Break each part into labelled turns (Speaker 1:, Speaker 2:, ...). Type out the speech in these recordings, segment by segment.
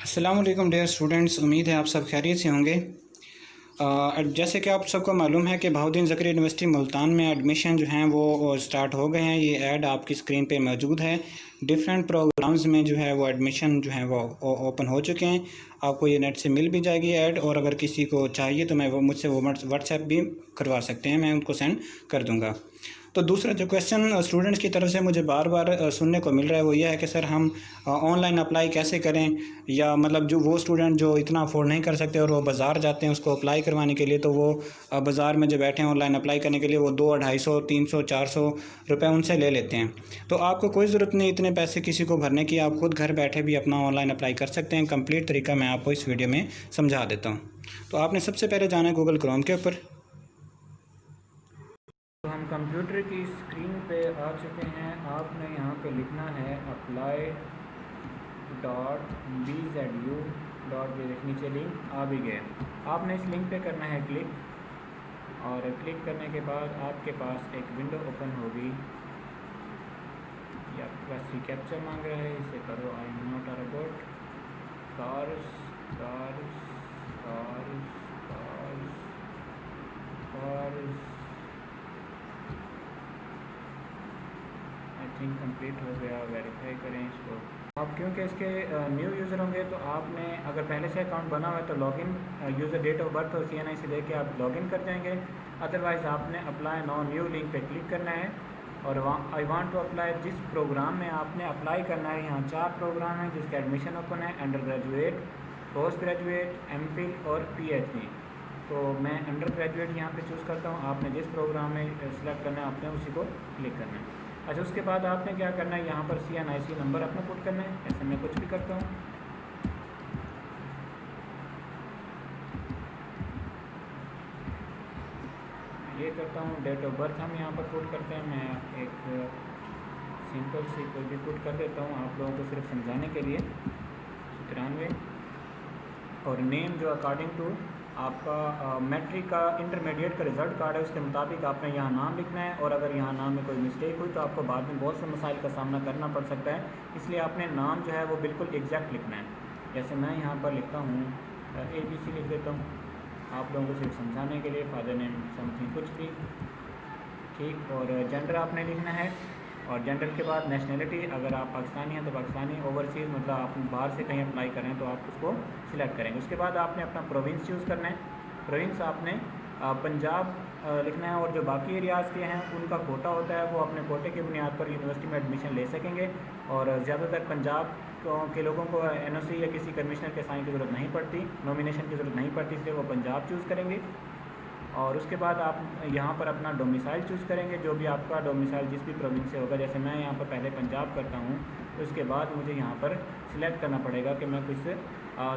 Speaker 1: अस्सलाम वालेकुम dear students, उम्मीद है आप सब खैरियत से होंगे। जैसे कि आप सबको मालूम है कि बहाउद्दीन ज़करिया यूनिवर्सिटी मुल्तान में एडमिशन जो हैं वो स्टार्ट हो गए हैं। ये ऐड आपकी स्क्रीन पे मौजूद है। डिफरेंट प्रोग्राम्स में जो है वो एडमिशन जो है वो ओपन हो चुके हैं। आपको ये नेट से मिल भी जाएगी ऐड, और अगर किसी को चाहिए तो मैं वो मुझसे वो व्हाट्सएप भी करवा सकते हैं, मैं उनको सेंड कर दूँगा। तो दूसरा जो क्वेश्चन स्टूडेंट्स की तरफ से मुझे बार बार सुनने को मिल रहा है वो ये है कि सर हम ऑनलाइन अप्लाई कैसे करें, या मतलब जो वो स्टूडेंट जो इतना अफोर्ड नहीं कर सकते और वो बाज़ार जाते हैं उसको अप्लाई करवाने के लिए, तो वो बाज़ार में जो बैठे हैं ऑनलाइन अप्लाई करने के लिए वो 200, 250, 300, 400 रुपये उनसे ले लेते हैं। तो आपको कोई ज़रूरत नहीं इतने पैसे किसी को भरने की, आप खुद घर बैठे भी अपना ऑनलाइन अप्लाई कर सकते हैं। कंप्लीट तरीका मैं आपको इस वीडियो में समझा देता हूँ। तो आपने सबसे पहले जाना है गूगल क्रोम के ऊपर।
Speaker 2: तो हम कंप्यूटर की स्क्रीन पे आ चुके हैं। आपने यहाँ पे लिखना है apply.bzu. ये नीचे लिंक आ भी गए। आपने इस लिंक पे करना है क्लिक, और क्लिक करने के बाद आपके पास एक विंडो ओपन होगी। ये आपके पास कैप्चर मांग रहा है, इसे करो I am not a robot. Cars cars cars cars cars I think complete हो गया। वेरीफाई करें इसको। आप क्योंकि इसके न्यू यूज़र होंगे तो आपने अगर पहले से अकाउंट बना हुआ है तो login user date of birth और CNI से लेके आप लॉगिन कर जाएंगे। अदरवाइज़ आपने अप्लाई नाउ न्यू लिंक पे क्लिक करना है, और आई वांट टू अप्लाई जिस प्रोग्राम में आपने अप्लाई करना है। यहाँ 4 प्रोग्राम हैं जिसके एडमिशन ओपन है: under graduate, post graduate, MPhil और PhD। तो मैं अंडर ग्रेजुएट यहाँ पे चूज़ करता हूँ। आपने जिस प्रोग्राम में सिलेक्ट करना है आपने उसी को क्लिक करना है। अच्छा, उसके बाद आपने क्या करना है, यहाँ पर CNIC नंबर अपना पुट करना है। ऐसे मैं कुछ भी करता हूँ। ये करता हूँ। डेट ऑफ बर्थ हम यहाँ पर पुट करते हैं। मैं एक सिंपल सी कोई भी पुट कर देता हूँ आप लोगों को सिर्फ समझाने के लिए। 93। और नेम जो अकॉर्डिंग टू आपका मैट्रिक का इंटरमीडिएट का रिज़ल्ट कार्ड है उसके मुताबिक आपने यहाँ नाम लिखना है। और अगर यहाँ नाम में कोई मिस्टेक हुई तो आपको बाद में बहुत से मसाइल का सामना करना पड़ सकता है, इसलिए आपने नाम जो है वो बिल्कुल एग्जैक्ट लिखना है। जैसे मैं यहाँ पर लिखता हूँ ABC लिख देता हूँ आप लोगों को सिर्फ समझाने के लिए। फादर नेम समथिंग कुछ भी, ठीक। और जेंडर आपने लिखना है, और जेंडर के बाद नेशनलिटी, अगर आप पाकिस्तानी हैं तो पाकिस्तानी, ओवरसीज़ मतलब आप बाहर से कहीं अप्लाई करें तो आप उसको सिलेक्ट करेंगे। उसके बाद आपने अपना प्रोविंस चूज़ करना है। प्रोविंस आपने पंजाब लिखना है, और जो बाकी एरियाज़ के हैं उनका कोटा होता है, वो अपने कोटे की बुनियाद पर यूनिवर्सिटी में एडमिशन ले सकेंगे। और ज़्यादातर पंजाब के लोगों को NOC या किसी कमिश्नर के साइन की ज़रूरत नहीं पड़ती, नॉमिनेशन की ज़रूरत नहीं पड़ती, इसलिए वो पंजाब चूज़ करेंगे। और उसके बाद आप यहाँ पर अपना डोमिसाइल चूज़ करेंगे, जो भी आपका डोमिसाइल जिस भी प्रोविंस से होगा। जैसे मैं यहाँ पर पहले पंजाब करता हूँ, तो उसके बाद मुझे यहाँ पर सिलेक्ट करना पड़ेगा कि मैं किस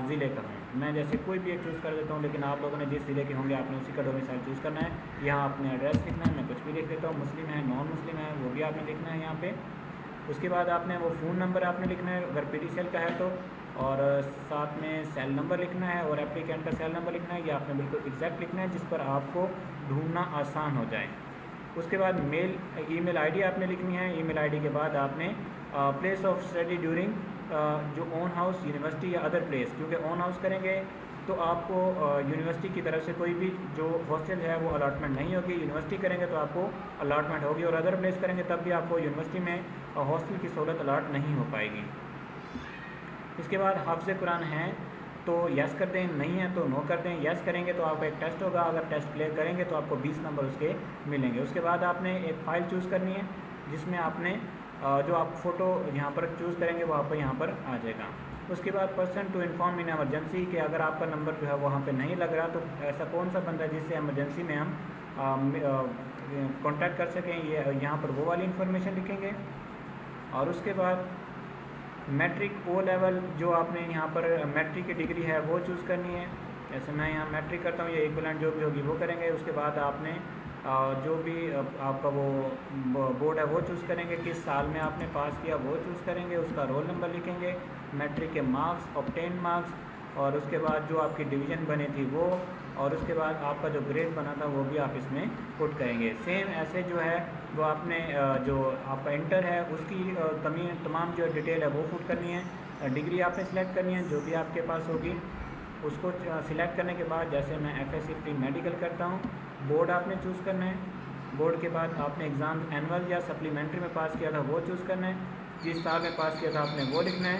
Speaker 2: ज़िले का हूँ। मैं जैसे कोई भी एक चूज़ कर देता हूँ, लेकिन आप लोगों ने जिस ज़िले के होंगे आपने उसी का डोमिसाइल चूज़ करना है। यहाँ अपने एड्रेस लिखना है, मैं कुछ भी लिख देता हूँ। मुस्लिम है, नॉन मुस्लिम है, वो भी आपने लिखना है यहाँ पर। उसके बाद आपने वो फ़ोन नंबर आपने लिखना है अगर PTCL का है तो, और साथ में सेल नंबर लिखना है और एप्लीकेंट का सेल नंबर लिखना है। ये आपने बिल्कुल एग्जैक्ट लिखना है जिस पर आपको ढूंढना आसान हो जाए। उसके बाद ईमेल आईडी आपने लिखनी है। ईमेल आईडी के बाद आपने प्लेस ऑफ स्टडी ड्यूरिंग जो ओन हाउस, यूनिवर्सिटी या अदर प्लेस, क्योंकि ओन हाउस करेंगे तो आपको यूनिवर्सिटी की तरफ से कोई भी जो हॉस्टल है वो अलॉटमेंट नहीं होगी। यूनिवर्सिटी करेंगे तो आपको अलॉटमेंट होगी, और अदर प्लेस करेंगे तब भी आपको यूनिवर्सिटी में हॉस्टल की सहूलत अलॉट नहीं हो पाएगी। इसके बाद हाफ़िज़ कुरान हैं तो यस कर दें, नहीं है तो नो कर दें। यस करेंगे तो आपका एक टेस्ट होगा, अगर टेस्ट क्लियर करेंगे तो आपको 20 नंबर उसके मिलेंगे। उसके बाद आपने एक फ़ाइल चूज़ करनी है जिसमें आपने जो आप फ़ोटो यहाँ पर चूज़ करेंगे वो आपको यहाँ पर आ जाएगा। उसके बाद person to inform in emergency, कि अगर आपका नंबर जो है वहाँ पे नहीं लग रहा तो ऐसा कौन सा बंदा है जिससे एमरजेंसी में हम कांटेक्ट कर सकें, ये यहाँ पर वो वाली इन्फॉर्मेशन लिखेंगे। और उसके बाद मैट्रिक O लेवल जो आपने यहाँ पर मैट्रिक की डिग्री है वो चूज़ करनी है। जैसे मैं यहाँ मैट्रिक करता हूँ, ये इक्विवेलेंट जो भी होगी वो करेंगे। उसके बाद आपने जो भी आपका वो बोर्ड है वो चूज़ करेंगे, किस साल में आपने पास किया वो चूज़ करेंगे। उसका रोल नंबर लिखेंगे, मैट्रिक के मार्क्स, ऑब्टेन मार्क्स, और उसके बाद जो आपकी डिवीज़न बनी थी वो, और उसके बाद आपका जो ग्रेड बना था वो भी आप इसमें पुट करेंगे। सेम ऐसे जो है वो आपने जो आपका इंटर है उसकी तमाम जो डिटेल है वो पुट करनी है। डिग्री आपने सिलेक्ट करनी है जो भी आपके पास होगी। उसको सिलेक्ट करने के बाद जैसे मैं एफएससी प्री मेडिकल करता हूँ, बोर्ड आपने चूज़ करना है। बोर्ड के बाद आपने एग्ज़ाम एनुअल या सप्लीमेंट्री में पास किया था वो चूज़ करना है, जिस साल में पास किया था आपने वो लिखना है।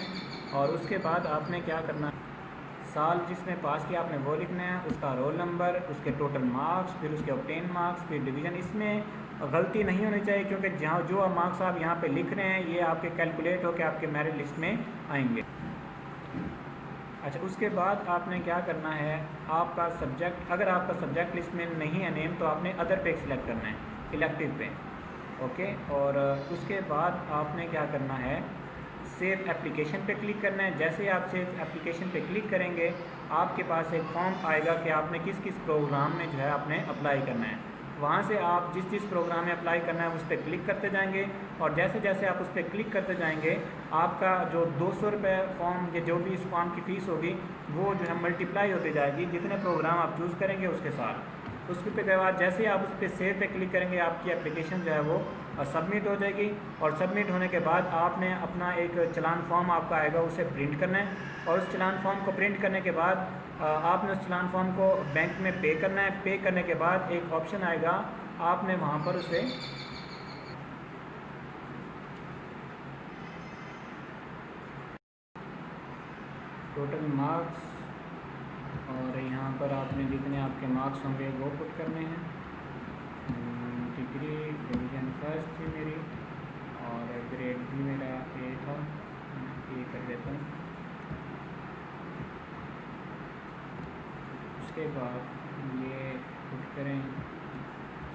Speaker 2: और उसके बाद आपने क्या करना है, साल जिसमें पास किया आपने वो लिखना है, उसका रोल नंबर, उसके टोटल मार्क्स, फिर उसके ऑब्टेन मार्क्स, फिर डिवीज़न। इसमें गलती नहीं होनी चाहिए क्योंकि जहाँ जो मार्क्स आप यहाँ पे लिख रहे हैं ये आपके कैलकुलेट होकर आपके मेरिट लिस्ट में आएंगे। अच्छा, उसके बाद आपने क्या करना है, आपका सब्जेक्ट, अगर आपका सब्जेक्ट लिस्ट में नहीं है नेम तो आपने अदर पे सिलेक्ट करना है, इलेक्टिव पे। ओके, और उसके बाद आपने क्या करना है, सेव एप्लीकेशन पे क्लिक करना है। जैसे ही आप सेव एप्लीकेशन पे क्लिक करेंगे आपके पास एक फॉर्म आएगा कि आपने किस किस प्रोग्राम में जो है आपने अप्लाई करना है। वहाँ से आप जिस जिस प्रोग्राम में अप्लाई करना है उस पर क्लिक करते जाएंगे, और जैसे जैसे आप उस पर क्लिक करते जाएंगे आपका जो 200 रुपये फॉर्म या जो भी इस फॉर्म की फ़ीस होगी वो जो है मल्टीप्लाई होती जाएगी जितने प्रोग्राम आप चूज़ करेंगे उसके साथ। उसके बाद जैसे ही आप उस पर सेव पे क्लिक करेंगे आपकी एप्लीकेशन जो है वो सबमिट हो जाएगी। और सबमिट होने के बाद आपने अपना एक चलान फॉर्म आपका आएगा उसे प्रिंट करना है, और उस चलान फॉर्म को प्रिंट करने के बाद आपने उस चलान फॉर्म को बैंक में पे करना है। पे करने के बाद एक ऑप्शन आएगा, आपने वहाँ पर उसे टोटल मार्क्स, और यहाँ पर आपने जितने आपके मार्क्स होंगे वो पुट करने हैं। डिग्री डिवीज़न फर्स्ट थी मेरी और ग्रेड भी मेरा ए था, ए कर देता हूँ। उसके बाद ये पुट करें,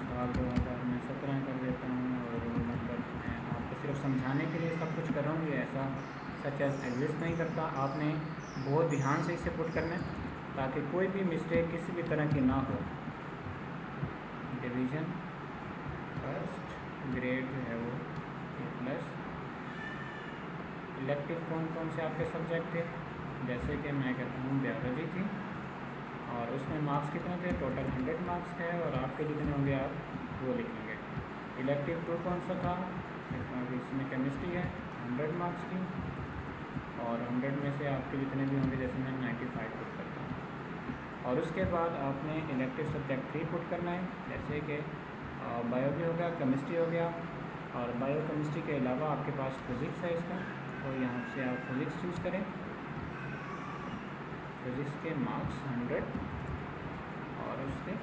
Speaker 2: साल 2017 कर देता हूँ, और रोल नंबर मैं आपको सिर्फ समझाने के लिए सब कुछ कर रहा हूँ, ये ऐसा सच एग्जिस्ट नहीं करता। आपने बहुत ध्यान से इसे पुट करना है ताकि कोई भी मिस्टेक किसी भी तरह की ना हो। डिवीज़न फर्स्ट, ग्रेड जो है वो ए+। इलेक्टिव कौन कौन से आपके सब्जेक्ट थे, जैसे कि मैं कहता हूँ बायोलॉजी थी, और उसमें मार्क्स कितने थे, टोटल 100 मार्क्स थे, और आपके जितने होंगे आप वो लिखेंगे। इलेक्टिव 2 कौन सा था, इसमें केमिस्ट्री है, 100 मार्क्स की, और 100 में से आपके जितने भी होंगे, जैसे मैं 95 पुट करता हूँ। और उसके बाद आपने इलेक्टिव सब्जेक्ट 3 पुट करना है, जैसे कि बायोलॉजी हो गया, केमिस्ट्री हो गया, और बायो केमिस्ट्री के अलावा आपके पास फिज़िक्स है इसका, तो यहाँ से आप फिज़िक्स चूज़ करें। फिज़िक्स के मार्क्स 100 और उसके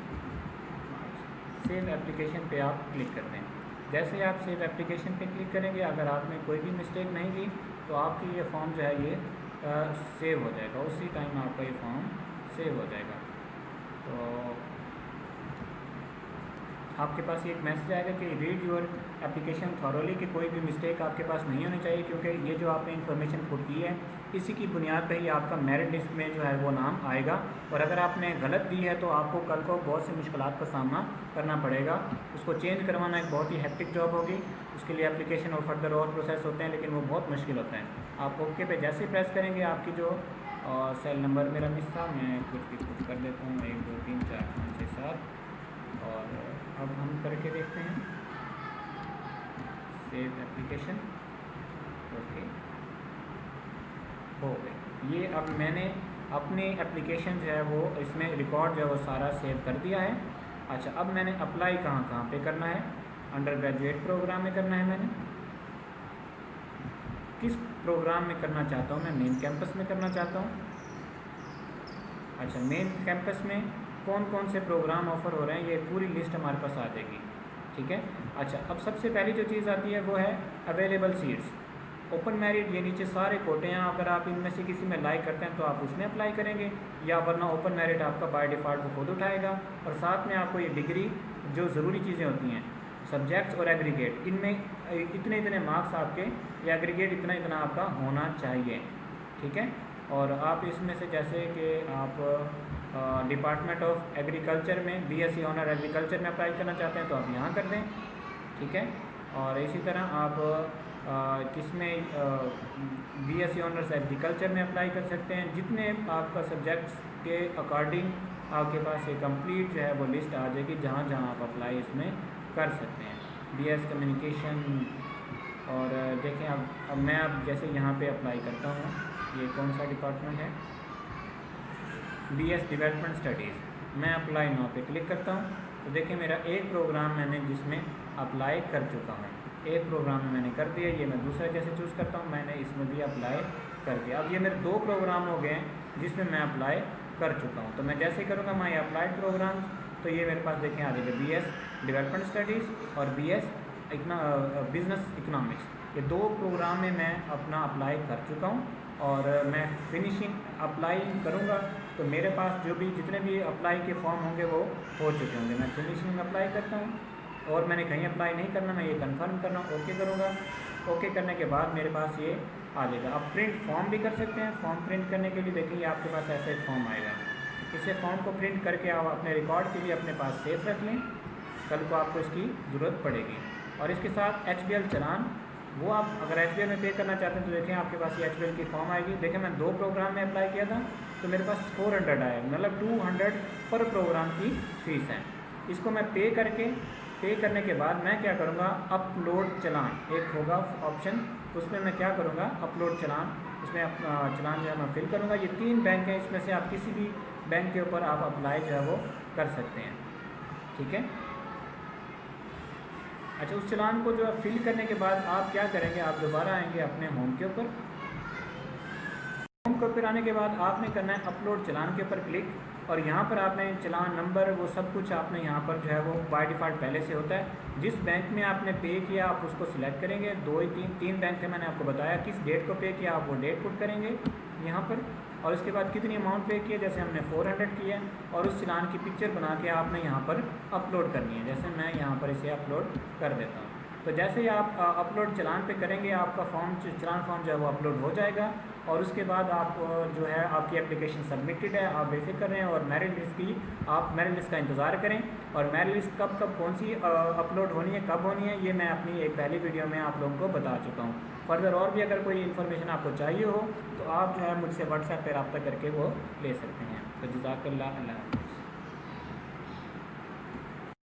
Speaker 2: मार्क्स। सेव एप्लीकेशन पे आप क्लिक कर दें। जैसे ही आप सेव एप्लीकेशन पे क्लिक करेंगे, अगर आपने कोई भी मिस्टेक नहीं की तो आपकी ये फॉर्म जो है ये सेव हो जाएगा, उसी टाइम आपका ये फॉर्म सेव हो जाएगा। तो आपके पास ये एक मैसेज आएगा कि रीड योर एप्लीकेशन थॉरोली, कि कोई भी मिस्टेक आपके पास नहीं होनी चाहिए, क्योंकि ये जो आपने इन्फॉर्मेशन पुट की है इसी की बुनियाद पर ही आपका मेरिट लिस्ट में जो है वो नाम आएगा। और अगर आपने गलत दी है तो आपको कल को बहुत सी मुश्किलात का सामना करना पड़ेगा। उसको चेंज करवाना एक बहुत ही हेक्टिक जॉब होगी, उसके लिए एप्लीकेशन और फर्दर और प्रोसेस होते हैं, लेकिन वो बहुत मुश्किल होता है। आप ओके पे जैसे ही प्रेस करेंगे आपकी जो सेल नंबर मेरा मिस था, मैं कुछ भी पुट कर देता हूँ, 1 2 3 4 5 6 7, और अब हम करके देखते हैं सेव एप्लीकेशन। ओके, हो गई ये। अब मैंने अपनी एप्लीकेशन जो है वो इसमें रिकॉर्ड जो है वो सारा सेव कर दिया है। अच्छा, अब मैंने अप्लाई कहाँ कहाँ पे करना है, अंडर ग्रेजुएट प्रोग्राम में करना है। मैंने किस प्रोग्राम में करना चाहता हूँ, मैं मेन कैंपस में करना चाहता हूँ। अच्छा, मेन कैंपस में कौन कौन से प्रोग्राम ऑफ़र हो रहे हैं ये पूरी लिस्ट हमारे पास आ जाएगी, ठीक है। अच्छा, अब सबसे पहली जो चीज़ आती है वो है अवेलेबल सीट्स। ओपन मेरिट, ये नीचे सारे कोटे हैं, अगर आप इनमें से किसी में लाइक करते हैं तो आप उसमें अप्लाई करेंगे, या वरना ओपन मेरिट आपका बाय डिफ़ॉल्ट वो खुद उठाएगा। और साथ में आपको ये डिग्री, जो ज़रूरी चीज़ें होती हैं, सब्जेक्ट्स और एग्रीगेट, इनमें इतने इतने मार्क्स आपके, या एग्रीगेट इतना इतना आपका होना चाहिए, ठीक है। और आप इसमें से जैसे कि आप डिपार्टमेंट ऑफ एग्रीकल्चर में बीएससी ऑनर एग्रीकल्चर में अप्लाई करना चाहते हैं तो आप यहाँ कर दें, ठीक है। और इसी तरह आप किसमें बीएससी ऑनर्स एग्रीकल्चर में अप्लाई कर सकते हैं। जितने आपका सब्जेक्ट्स के अकॉर्डिंग आपके पास ये कंप्लीट जो है वो लिस्ट आ जाएगी, जहाँ जहाँ आप अप्लाई इसमें कर सकते हैं। बीएस कम्युनिकेशन, और देखें अब मैं जैसे यहाँ पे अप्लाई करता हूँ ये कौन सा डिपार्टमेंट है, BS डेवलपमेंट स्टडीज़। मैं अप्लाई नाउ पे क्लिक करता हूँ तो देखिए मेरा एक प्रोग्राम मैंने जिसमें अप्लाई कर चुका हूँ, एक प्रोग्राम में मैंने कर दिया। ये मैं दूसरा जैसे चूज़ करता हूँ, मैंने इसमें भी अप्लाई कर दिया। अब ये मेरे 2 प्रोग्राम हो गए हैं जिसमें मैं अप्लाई कर चुका हूँ। तो मैं जैसे ही करूँगा माई अप्लाइड प्रोग्राम, तो ये मेरे पास देखें आ जाएगा BS डेवलपमेंट स्टडीज़ और BS बिज़नेस इकनॉमिक्स। ये 2 प्रोग्राम में मैं अपना अप्लाई कर चुका हूँ और मैं फिनिशिंग अप्लाई करूँगा तो मेरे पास जो भी जितने भी अप्लाई के फॉर्म होंगे वो हो चुके होंगे। मैं फिनिशिंग अप्लाई करता हूँ और मैंने कहीं अप्लाई नहीं करना, मैं ये कंफर्म करना, ओके करूँगा। ओके करने के बाद मेरे पास ये आ जाएगा। आप प्रिंट फॉर्म भी कर सकते हैं। फॉर्म प्रिंट करने के लिए देखिए आपके पास ऐसा एक फॉर्म आएगा। इसे फॉर्म को प्रिंट करके आप अपने रिकॉर्ड के लिए अपने पास सेफ रख लें, कल को आपको इसकी ज़रूरत पड़ेगी। और इसके साथ HBL चालान, वो आप अगर HBL में पे करना चाहते हैं तो देखें आपके पास ये HBL की फॉर्म आएगी। देखें मैं 2 प्रोग्राम में अप्लाई किया था तो मेरे पास 400 आया, मतलब 200 पर प्रोग्राम की फ़ीस है। इसको मैं पे करने के बाद मैं क्या करूँगा, अपलोड चालान एक होगा ऑप्शन, उसमें मैं क्या करूँगा, अपलोड चालान, उसमें चालान जो है मैं फिल करूँगा। ये 3 बैंक हैं, इसमें से आप किसी भी बैंक के ऊपर आप अप्लाई जो है वो कर सकते हैं, ठीक है। अच्छा, उस चालान को जो है फिल करने के बाद आप क्या करेंगे, आप दोबारा आएंगे अपने होम के ऊपर। होम के ऊपर आने के बाद आपने करना है अपलोड चालान के ऊपर क्लिक, और यहाँ पर आपने चालान नंबर वो सब कुछ आपने यहाँ पर जो है वो बाय डिफ़ॉल्ट पहले से होता है। जिस बैंक में आपने पे किया आप उसको सिलेक्ट करेंगे। 3 बैंक थे मैंने आपको बताया, किस डेट को पे किया आप वो डेट पुट करेंगे यहाँ पर, और उसके बाद कितनी अमाउंट पे किया, जैसे हमने 400 किया, और उस चालान की पिक्चर बना के आपने यहाँ पर अपलोड करनी है। जैसे मैं यहाँ पर इसे अपलोड कर देता हूँ। तो जैसे ही आप अपलोड चालान पे करेंगे आपका चालान फॉर्म जो है वो अपलोड हो जाएगा, और उसके बाद आप जो है आपकी एप्लीकेशन सबमिटेड है, आप बेफिक्र रहें। और मेरिट लिस्ट की आप मेरिट लिस्ट का इंतज़ार करें, और मेरिट लिस्ट कब कौन सी अपलोड होनी है, कब होनी है, ये मैं अपनी एक पहली वीडियो में आप लोगों को बता चुका हूँ। फर्दर और भी अगर कोई इन्फॉर्मेशन आपको चाहिए हो तो आप जो है मुझसे व्हाट्सएप पर रब्ता करके वो ले सकते हैं। तो जज़ाकल्लाह।